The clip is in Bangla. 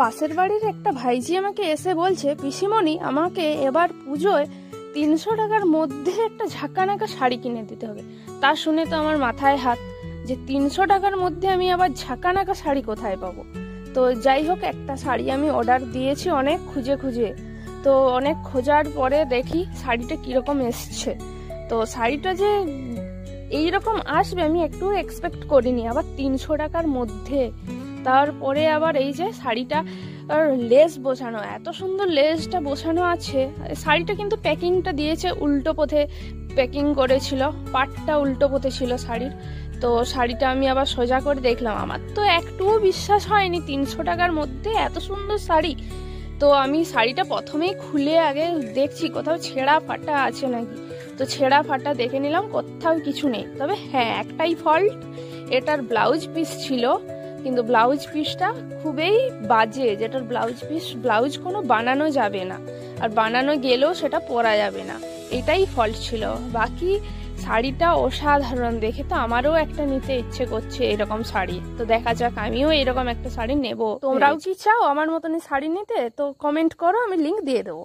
পাশের বাড়ির একটা ভাইজি আমাকে এসে বলছে, পিসিমণি আমাকে এবার পুজোয় 300 টাকার মধ্যে একটা ঝাঁকানাকা শাড়ি কিনে দিতে হবে। তা শুনে তো আমার মাথায় হাত, যে 300 টাকার মধ্যে আমি আবার ঝাঁকানাকা শাড়ি কোথায় পাবো। তো যাই হোক, একটা শাড়ি আমি অর্ডার দিয়েছি অনেক খুঁজে খুঁজে। তো অনেক খোঁজার পরে দেখি শাড়িটা কিরকম এসছে। তো শাড়িটা যে এইরকম আসবে আমি একটু এক্সপেক্ট করিনি, আবার 300 টাকার মধ্যে। তারপরে আবার এই যে শাড়িটা লেস বসানো, এত সুন্দর লেসটা বসানো আছে। শাড়িটা কিন্তু প্যাকিংটা দিয়েছে উল্টো পথে প্যাকিং করেছিল, পাটটা উল্টো পথে ছিল শাড়ির। তো শাড়িটা আমি আবার সোজা করে দেখলাম, আমার তো একটুও বিশ্বাস হয়নি 300 টাকার মধ্যে এত সুন্দর শাড়ি। তো আমি শাড়িটা প্রথমেই খুলে আগে দেখছি কোথাও ছেঁড়া ফাটা আছে নাকি। তো ছেঁড়া ফাটা দেখে নিলাম, কোথাও কিছু নেই। তবে হ্যাঁ, একটাই ফল্ট, এটার ব্লাউজ পিস ছিল, কিন্তু ব্লাউজ পিসটা খুবই বাজে। যেটার ব্লাউজ কোনো বানানো যাবে না, আর বানানো গেলেও সেটা পরা যাবে না, এটাই ফল্ট ছিল। বাকি শাড়িটা অসাধারণ, দেখে তো আমারও একটা নিতে ইচ্ছে করছে এরকম শাড়ি। তো দেখা যাক, আমিও এরকম একটা শাড়ি নেব। তোমরাও কি চাও আমার মতনই শাড়ি নিতে? তো কমেন্ট করো, আমি লিংক দিয়ে দেবো।